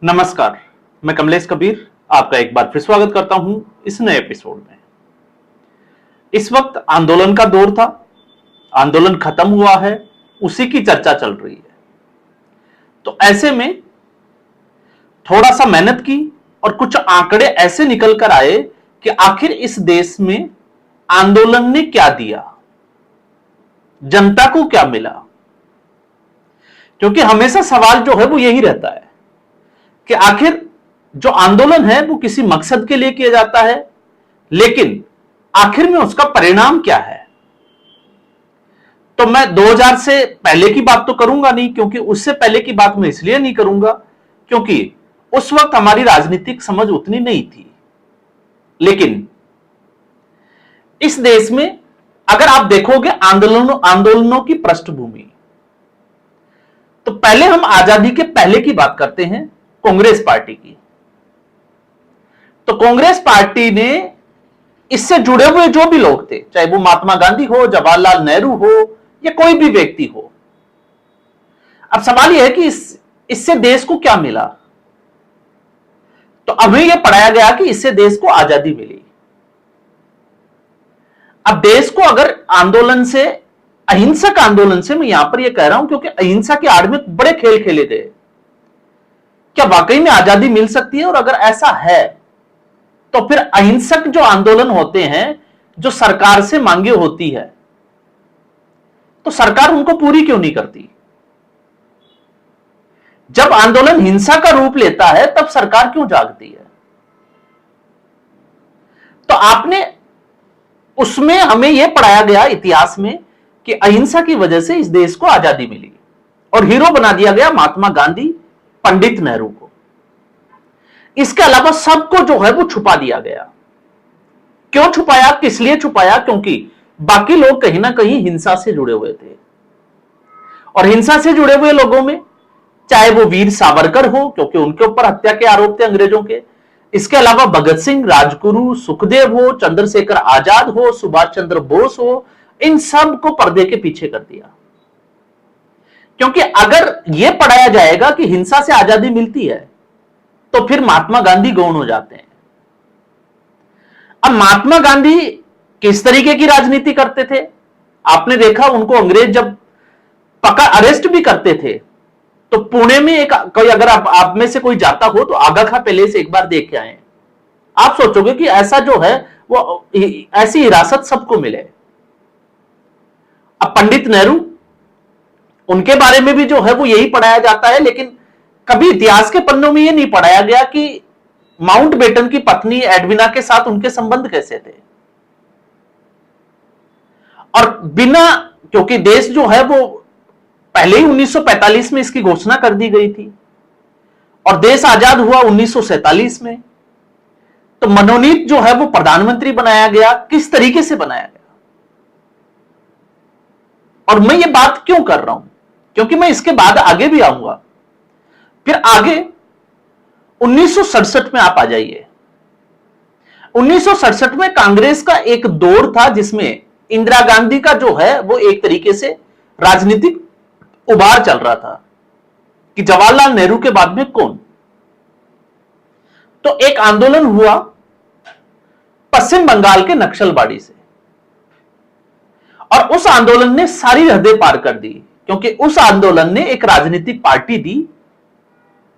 नमस्कार, मैं कमलेश कबीर आपका एक बार फिर स्वागत करता हूं इस नए एपिसोड में। इस वक्त आंदोलन का दौर था, आंदोलन खत्म हुआ है, उसी की चर्चा चल रही है। तो ऐसे में थोड़ा सा मेहनत की और कुछ आंकड़े ऐसे निकल कर आए कि आखिर इस देश में आंदोलन ने क्या दिया, जनता को क्या मिला। क्योंकि हमेशा सवाल जो है वो यही रहता है कि आखिर जो आंदोलन है वो किसी मकसद के लिए किया जाता है, लेकिन आखिर में उसका परिणाम क्या है। तो मैं 2000 से पहले की बात तो करूंगा नहीं, क्योंकि उससे पहले की बात मैं इसलिए नहीं करूंगा क्योंकि उस वक्त हमारी राजनीतिक समझ उतनी नहीं थी। लेकिन इस देश में अगर आप देखोगे आंदोलनों की पृष्ठभूमि, तो पहले हम आजादी के पहले की बात करते हैं, कांग्रेस पार्टी की। तो कांग्रेस पार्टी ने इससे जुड़े हुए जो भी लोग थे, चाहे वो महात्मा गांधी हो, जवाहरलाल नेहरू हो या कोई भी व्यक्ति हो, अब सवाल यह है कि इससे देश को क्या मिला। तो अभी यह पढ़ाया गया कि इससे देश को आजादी मिली। अब देश को अगर आंदोलन से, अहिंसक आंदोलन से, मैं यहां पर यह कह रहा हूं क्योंकि अहिंसा की आड़ में बड़े खेल खेले गए, क्या वाकई में आजादी मिल सकती है? और अगर ऐसा है तो फिर अहिंसक जो आंदोलन होते हैं, जो सरकार से मांगे होती है, तो सरकार उनको पूरी क्यों नहीं करती? जब आंदोलन हिंसा का रूप लेता है तब सरकार क्यों जागती है? तो आपने उसमें हमें यह पढ़ाया गया इतिहास में कि अहिंसा की वजह से इस देश को आजादी मिली और हीरो बना दिया गया महात्मा गांधी, पंडित नेहरू को। इसके अलावा सबको जो है वो छुपा दिया गया। क्यों छुपाया, किस लिए छुपाया? क्योंकि बाकी लोग कहीं ना कहीं हिंसा से जुड़े हुए थे, और हिंसा से जुड़े हुए लोगों में चाहे वो वीर सावरकर हो, क्योंकि उनके ऊपर हत्या के आरोप थे अंग्रेजों के, इसके अलावा भगत सिंह, राजगुरु, सुखदेव हो, चंद्रशेखर आजाद हो, सुभाष चंद्र बोस हो, इन सब को पर्दे के पीछे कर दिया। क्योंकि अगर यह पढ़ाया जाएगा कि हिंसा से आजादी मिलती है तो फिर महात्मा गांधी गौण हो जाते हैं। अब महात्मा गांधी किस तरीके की राजनीति करते थे आपने देखा। उनको अंग्रेज जब पकड़ अरेस्ट भी करते थे तो पुणे में एक कोई, अगर आप में से कोई जाता हो तो आगा खा पैलेस एक बार देख के आए। आप सोचोगे कि ऐसा जो है वो, ऐसी हिरासत सबको मिले। अब पंडित नेहरू, उनके बारे में भी जो है वो यही पढ़ाया जाता है, लेकिन कभी इतिहास के पन्नों में यह नहीं पढ़ाया गया कि माउंटबेटन की पत्नी एडविना के साथ उनके संबंध कैसे थे। और बिना, क्योंकि देश जो है वो पहले ही 1945 में इसकी घोषणा कर दी गई थी और देश आजाद हुआ 1947 में, तो मनोनीत जो है वो प्रधानमंत्री बनाया गया। किस तरीके से बनाया गया? और मैं ये बात क्यों कर रहा हूं, क्योंकि मैं इसके बाद आगे भी आऊंगा। फिर आगे 1967 में आप आ जाइए। 1967 में कांग्रेस का एक दौर था जिसमें इंदिरा गांधी का जो है वो एक तरीके से राजनीतिक उभार चल रहा था कि जवाहरलाल नेहरू के बाद में कौन। तो एक आंदोलन हुआ पश्चिम बंगाल के नक्सलबाड़ी से, और उस आंदोलन ने सारी हदें पार कर दी, क्योंकि उस आंदोलन ने एक राजनीतिक पार्टी दी,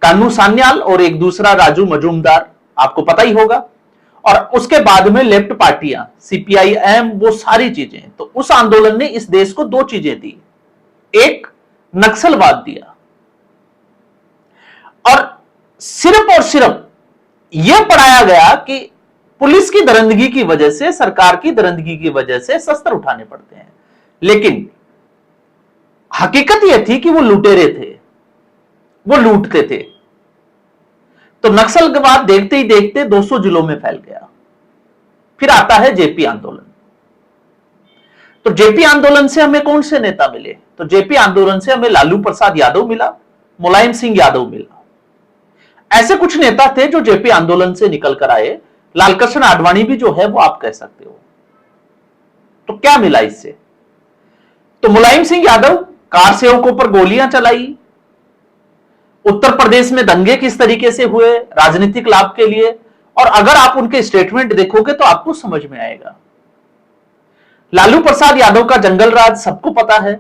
कानू सान्याल, और एक दूसरा राजू मजूमदार, आपको पता ही होगा। और उसके बाद में लेफ्ट पार्टियां, सीपीआईएम, वो सारी चीजें। तो उस आंदोलन ने इस देश को दो चीजें दी, एक नक्सलवाद दिया, और सिर्फ यह पढ़ाया गया कि पुलिस की दरिंदगी की वजह से, सरकार की दरिंदगी की वजह से शस्त्र उठाने पड़ते हैं। लेकिन हकीकत यह थी कि वो लुटेरे थे, वो लूटते थे। तो नक्सलवाद देखते ही देखते 200 जिलों में फैल गया। फिर आता है जेपी आंदोलन। तो जेपी आंदोलन से हमें कौन से नेता मिले? तो जेपी आंदोलन से हमें लालू प्रसाद यादव मिला, मुलायम सिंह यादव मिला। ऐसे कुछ नेता थे जो जेपी आंदोलन से निकल कर आए। लालकृष्ण आडवाणी भी जो है वो आप कह सकते हो। तो क्या मिला इससे? तो मुलायम सिंह यादव कार सेवकों पर गोलियां चलाई, उत्तर प्रदेश में दंगे किस तरीके से हुए राजनीतिक लाभ के लिए, और अगर आप उनके स्टेटमेंट देखोगे तो आपको समझ में आएगा। लालू प्रसाद यादव का जंगल राज सबको पता है,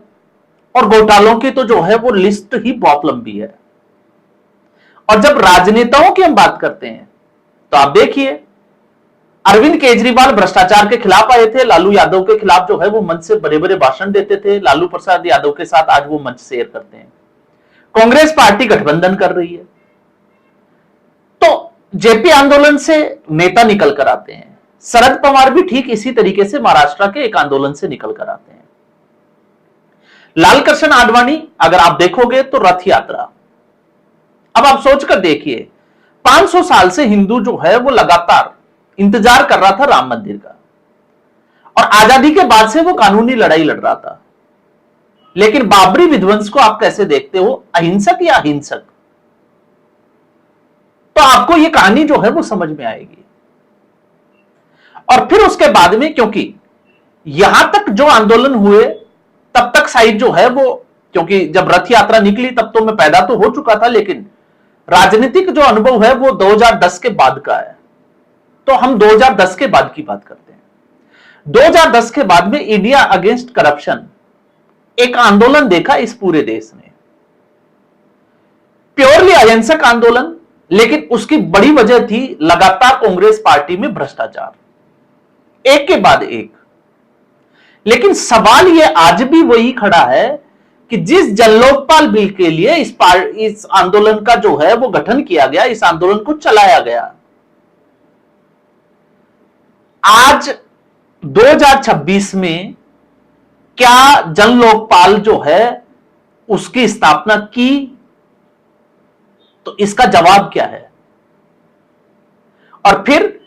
और घोटालों की तो जो है वो लिस्ट ही बहुत लंबी है। और जब राजनेताओं की हम बात करते हैं तो आप देखिए, अरविंद केजरीवाल भ्रष्टाचार के खिलाफ आए थे, लालू यादव के खिलाफ जो है वो मंच से बड़े बड़े भाषण देते थे, लालू प्रसाद यादव के साथ आज वो मंच शेयर करते हैं। कांग्रेस पार्टी गठबंधन कर रही है, तो जेपी आंदोलन से नेता निकल कर आते हैं। शरद पवार भी ठीक इसी तरीके से महाराष्ट्र के एक आंदोलन से निकल कर आते हैं। लाल कृष्ण आडवाणी अगर आप देखोगे तो रथ यात्रा। अब आप सोचकर देखिए, 500 साल से हिंदू जो है वो लगातार इंतजार कर रहा था राम मंदिर का, और आजादी के बाद से वो कानूनी लड़ाई लड़ रहा था। लेकिन बाबरी विध्वंस को आप कैसे देखते हो, अहिंसक या अहिंसक? तो आपको ये कहानी जो है वो समझ में आएगी। और फिर उसके बाद में, क्योंकि यहां तक जो आंदोलन हुए तब तक शायद जो है वो, क्योंकि जब रथ यात्रा निकली तब तो मैं पैदा तो हो चुका था, लेकिन राजनीतिक जो अनुभव है वो 2010 के बाद का है। तो हम 2010 के बाद की बात करते हैं। 2010 के बाद में इंडिया अगेंस्ट करप्शन एक आंदोलन देखा इस पूरे देश ने, प्योरली अहिंसक आंदोलन, लेकिन उसकी बड़ी वजह थी लगातार कांग्रेस पार्टी में भ्रष्टाचार, एक के बाद एक। लेकिन सवाल यह आज भी वही खड़ा है कि जिस जन लोकपाल बिल के लिए इस आंदोलन का जो है वो गठन किया गया, इस आंदोलन को चलाया गया, आज 2026 में क्या जन लोकपाल जो है उसकी स्थापना की? तो इसका जवाब क्या है? और फिर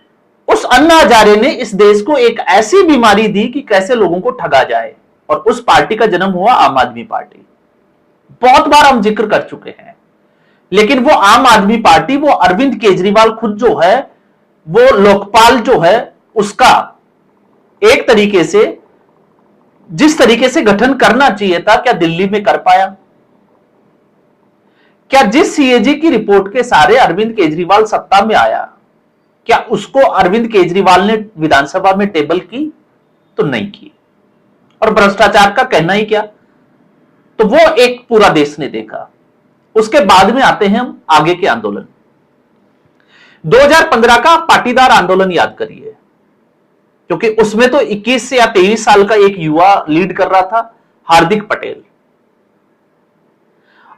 उस अन्ना हजारे ने इस देश को एक ऐसी बीमारी दी कि कैसे लोगों को ठगा जाए, और उस पार्टी का जन्म हुआ आम आदमी पार्टी। बहुत बार हम जिक्र कर चुके हैं, लेकिन वो आम आदमी पार्टी, वो अरविंद केजरीवाल खुद जो है वो लोकपाल जो है उसका एक तरीके से, जिस तरीके से गठन करना चाहिए था, क्या दिल्ली में कर पाया? क्या जिस सीएजी की रिपोर्ट के सारे अरविंद केजरीवाल सत्ता में आया, क्या उसको अरविंद केजरीवाल ने विधानसभा में टेबल की? तो नहीं की। और भ्रष्टाचार का कहना ही क्या, तो वो एक पूरा देश ने देखा। उसके बाद में आते हैं हम आगे के आंदोलन। 2015 का पाटीदार आंदोलन याद करिए, क्योंकि उसमें तो 21 या 23 साल का एक युवा लीड कर रहा था, हार्दिक पटेल।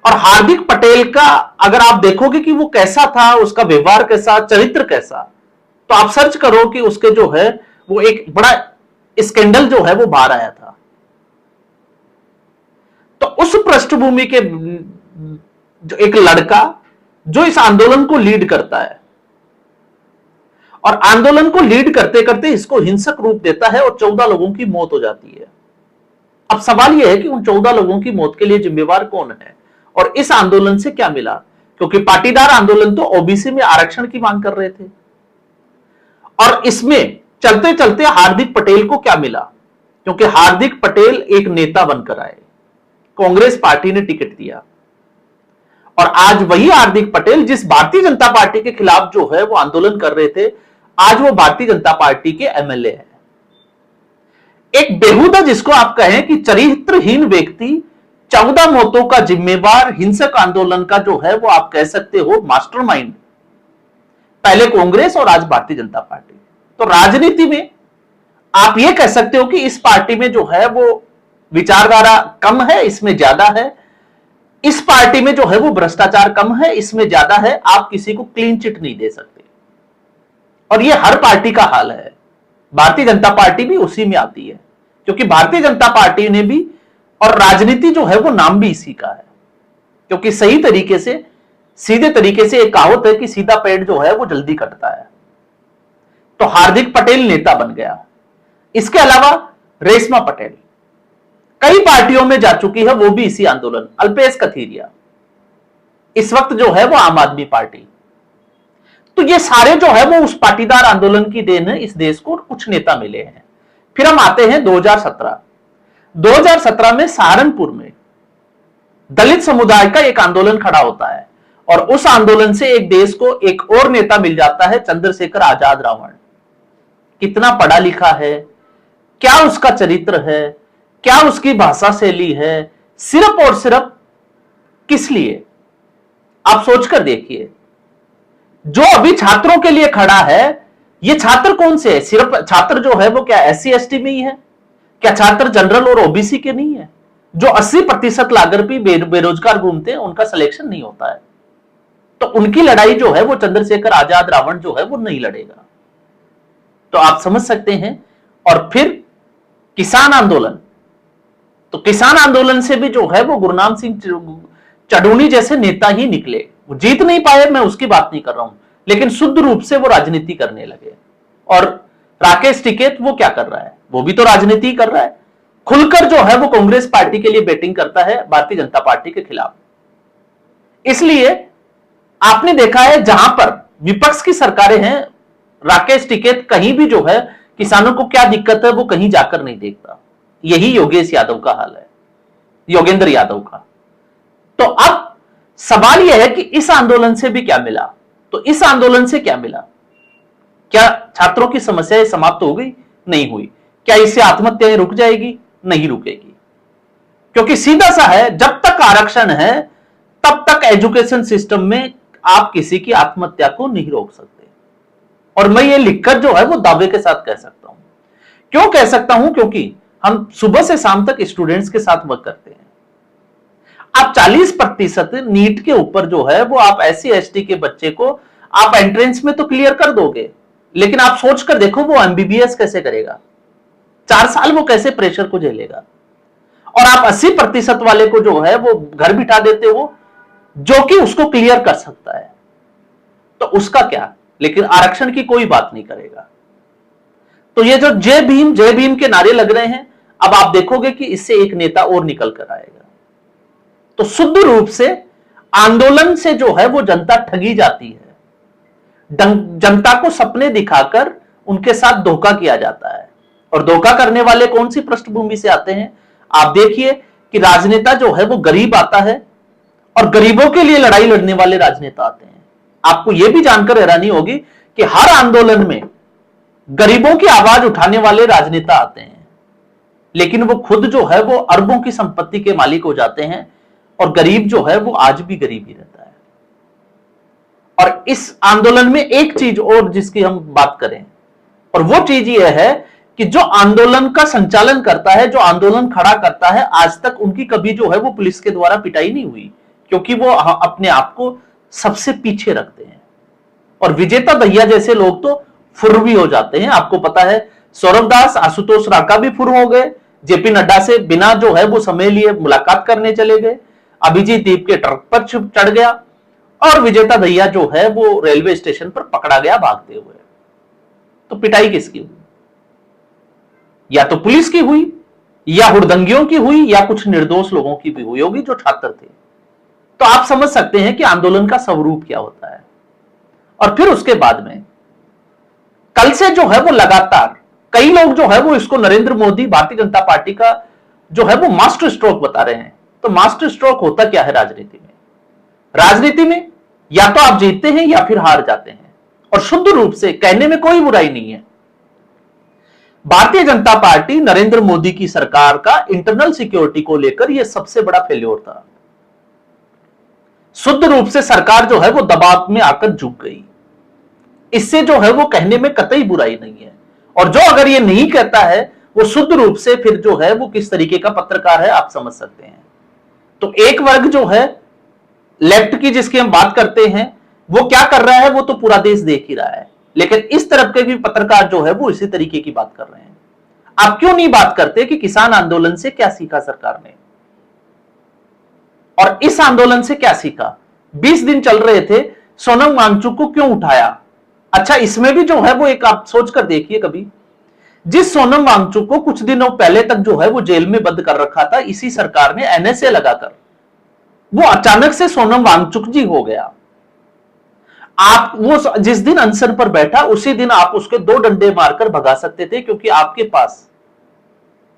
और हार्दिक पटेल का अगर आप देखोगे कि वो कैसा था, उसका व्यवहार कैसा, चरित्र कैसा, तो आप सर्च करो कि उसके जो है वो एक बड़ा स्कैंडल जो है वो बाहर आया था। तो उस पृष्ठभूमि के जो एक लड़का जो इस आंदोलन को लीड करता है, और आंदोलन को लीड करते करते इसको हिंसक रूप देता है, और 14 लोगों की मौत हो जाती है। अब सवाल यह है कि उन 14 लोगों की मौत के लिए जिम्मेवार कौन है, और इस आंदोलन से क्या मिला? क्योंकि पाटीदार आंदोलन तो ओबीसी में आरक्षण की मांग कर रहे थे, और इसमें चलते चलते हार्दिक पटेल को क्या मिला? क्योंकि हार्दिक पटेल एक नेता बनकर आए, कांग्रेस पार्टी ने टिकट दिया, और आज वही हार्दिक पटेल जिस भारतीय जनता पार्टी के खिलाफ जो है वो आंदोलन कर रहे थे, आज वो भारतीय जनता पार्टी के एमएलए हैं। एक बेहुदा, जिसको आप कहें कि चरित्रहीन व्यक्ति, 14 मौतों का जिम्मेवार हिंसक आंदोलन का जो है वो आप कह सकते हो मास्टरमाइंड, पहले कांग्रेस और आज भारतीय जनता पार्टी। तो राजनीति में आप ये कह सकते हो कि इस पार्टी में जो है वो विचारधारा कम है, इसमें ज्यादा है, इस पार्टी में जो है वो भ्रष्टाचार कम है, इसमें ज्यादा है। आप किसी को क्लीन चिट नहीं दे सकते, और ये हर पार्टी का हाल है। भारतीय जनता पार्टी भी उसी में आती है, क्योंकि भारतीय जनता पार्टी ने भी, और राजनीति जो है वो नाम भी इसी का है, क्योंकि सही तरीके से, सीधे तरीके से एक कहावत है कि सीधा पेड़ जो है वो जल्दी कटता है। तो हार्दिक पटेल नेता बन गया। इसके अलावा रेशमा पटेल कई पार्टियों में जा चुकी है, वो भी इसी आंदोलन। अल्पेश कथीरिया इस वक्त जो है वो आम आदमी पार्टी। तो ये सारे जो है वो उस पाटीदार आंदोलन की देन है, इस देश को कुछ नेता मिले हैं। फिर हम आते हैं 2017 में सहारनपुर में दलित समुदाय का एक आंदोलन खड़ा होता है, और उस आंदोलन से एक देश को एक और नेता मिल जाता है, चंद्रशेखर आजाद रावण। कितना पढ़ा लिखा है, क्या उसका चरित्र है, क्या उसकी भाषा शैली है, सिर्फ और सिर्फ किस लिए? आप सोचकर देखिए। जो अभी छात्रों के लिए खड़ा है, ये छात्र कौन से है? सिर्फ छात्र जो है वो क्या SC ST में ही है? क्या छात्र जनरल और OBC के नहीं है? जो 80% लाकर भी बेरोजगार घूमते हैं, उनका सिलेक्शन नहीं होता है। तो उनकी लड़ाई जो है वो चंद्रशेखर आजाद रावण जो है वो नहीं लड़ेगा। तो आप समझ सकते हैं। और फिर किसान आंदोलन, तो किसान आंदोलन से भी जो है वो गुरनाम सिंह चढ़ूनी जैसे नेता ही निकले। वो जीत नहीं पाए, मैं उसकी बात नहीं कर रहा हूं, लेकिन शुद्ध रूप से वो राजनीति करने लगे। और राकेश टिकैत वो क्या कर रहा है? वो भी तो राजनीति कर रहा है। खुलकर जो है वो कांग्रेस पार्टी के लिए बैटिंग करता है, भारतीय जनता पार्टी के खिलाफ। इसलिए आपने देखा है जहां पर विपक्ष की सरकारें हैं, राकेश टिकैत कहीं भी जो है किसानों को क्या दिक्कत है वो कहीं जाकर नहीं देखता। यही योगेश यादव का हाल है, योगेंद्र यादव का। तो अब सवाल यह है कि इस आंदोलन से भी क्या मिला? तो इस आंदोलन से क्या मिला? क्या छात्रों की समस्याएं समाप्त हो गई? नहीं हुई। क्या इससे आत्महत्याएं रुक जाएगी? नहीं रुकेगी। क्योंकि सीधा सा है, जब तक आरक्षण है तब तक एजुकेशन सिस्टम में आप किसी की आत्महत्या को नहीं रोक सकते। और मैं ये लिखकर जो है वो दावे के साथ कह सकता हूं। क्यों कह सकता हूं? क्योंकि हम सुबह से शाम तक स्टूडेंट्स के साथ वर्क करते हैं। आप 40% नीट के ऊपर जो है वो आप SC ST के बच्चे को आप एंट्रेंस में तो क्लियर कर दोगे, लेकिन आप सोच कर देखो वो MBBS कैसे करेगा? 4 साल वो कैसे प्रेशर को झेलेगा? और आप 80% वाले को जो है वो घर बिठा देते हो, जो कि उसको क्लियर कर सकता है, तो उसका क्या? लेकिन आरक्षण की कोई बात नहीं करेगा। तो ये जो जय भीम के नारे लग रहे हैं, अब आप देखोगे कि इससे एक नेता और निकल कर आएगा। तो शुद्ध रूप से आंदोलन से जो है वो जनता ठगी जाती है। जनता को सपने दिखाकर उनके साथ धोखा किया जाता है। और धोखा करने वाले कौन सी पृष्ठभूमि से आते हैं? आप देखिए कि राजनेता जो है वो गरीब आता है, और गरीबों के लिए लड़ाई लड़ने वाले राजनेता आते हैं। आपको यह भी जानकर हैरानी होगी कि हर आंदोलन में गरीबों की आवाज उठाने वाले राजनेता आते हैं, लेकिन वो खुद जो है वो अरबों की संपत्ति के मालिक हो जाते हैं, और गरीब जो है वो आज भी गरीब ही रहता है। और इस आंदोलन में एक चीज और जिसकी हम बात करें, और वो चीज यह है कि जो आंदोलन का संचालन करता है, जो आंदोलन खड़ा करता है, आज तक उनकी कभी जो है वो पुलिस के द्वारा पिटाई नहीं हुई, क्योंकि वो अपने आप को सबसे पीछे रखते हैं। और विजेता दहिया जैसे लोग तो फुर भी हो जाते हैं। आपको पता है, सौरभ दास, आशुतोष राका भी फुर हो गए, JP नड्डा से बिना जो है वो समय लिए मुलाकात करने चले गए, अभिजीत दीप के ट्रक पर चढ़ गया, और विजेता दहिया जो है वो रेलवे स्टेशन पर पकड़ा गया भागते हुए। तो पिटाई किसकी हुई? या तो पुलिस की हुई, या हुड़दंगियों की हुई, या कुछ निर्दोष लोगों की भी हुई होगी जो छात्र थे। तो आप समझ सकते हैं कि आंदोलन का स्वरूप क्या होता है। और फिर उसके बाद में कल से जो है वो लगातार कई लोग जो है वो इसको नरेंद्र मोदी, भारतीय जनता पार्टी का जो है वो मास्टर स्ट्रोक बता रहे हैं। तो मास्टर स्ट्रोक होता क्या है राजनीति में? राजनीति में या तो आप जीतते हैं या फिर हार जाते हैं, और शुद्ध रूप से कहने में कोई बुराई नहीं है। भारतीय जनता पार्टी, नरेंद्र मोदी की सरकार का इंटरनल सिक्योरिटी को लेकर यह सबसे बड़ा फेल्योर था। शुद्ध रूप से सरकार जो है वो दबाव में आकर झुक गई। इससे जो है वो कहने में कतई बुराई नहीं है। और जो अगर ये नहीं कहता है, वो शुद्ध रूप से फिर जो है वो किस तरीके का पत्रकार है आप समझ सकते हैं। तो एक वर्ग जो है लेफ्ट की, जिसकी हम बात करते हैं, वो क्या कर रहा है वो तो पूरा देश देख ही रहा है। लेकिन इस तरफ के भी पत्रकार जो है वो इसी तरीके की बात कर रहे हैं। आप क्यों नहीं बात करते कि किसान आंदोलन से क्या सीखा सरकार ने, और इस आंदोलन से क्या सीखा? 20 दिन चल रहे थे, सोनम वांगचुक को क्यों उठाया? अच्छा, इसमें भी जो है वो एक आप सोचकर देखिए कभी, जिस सोनम वांगचुक को कुछ दिनों पहले तक जो है वो जेल में बंद कर रखा था, इसी सरकार ने NSA लगाकर, वो अचानक से सोनम वांगचुक जी हो गया। आप वो जिस दिन अनशन पर बैठा उसी दिन आप उसके 2 डंडे मारकर भगा सकते थे, क्योंकि आपके पास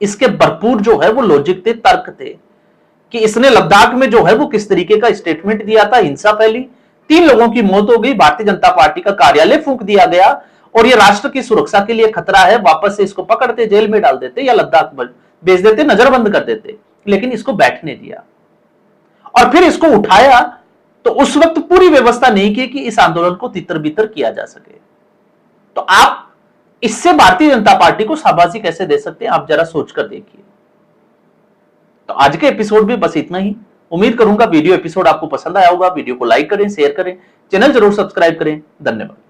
इसके भरपूर जो है वो लॉजिक थे, तर्क थे कि इसने लद्दाख में जो है वो किस तरीके का स्टेटमेंट दिया था, हिंसा फैली, 3 लोगों की मौत हो गई, भारतीय जनता पार्टी का कार्यालय फूंक दिया गया, और ये राष्ट्र की सुरक्षा के लिए खतरा है, वापस से इसको पकड़ते, जेल में डाल देते या लद्दाख भेज देते, नजरबंद कर देते, लेकिन इसको बैठने दिया और फिर इसको उठाया। तो उस वक्त पूरी व्यवस्था नहीं की कि इस आंदोलन को तितर बितर किया जा सके। तो आप इससे भारतीय जनता पार्टी को शाबाशी कैसे दे सकते हैं, आप जरा सोचकर देखिए। तो आज के एपिसोड में बस इतना ही। उम्मीद करूंगा वीडियो एपिसोड आपको पसंद आया होगा। वीडियो को लाइक करें, शेयर करें, चैनल जरूर सब्सक्राइब करें। धन्यवाद।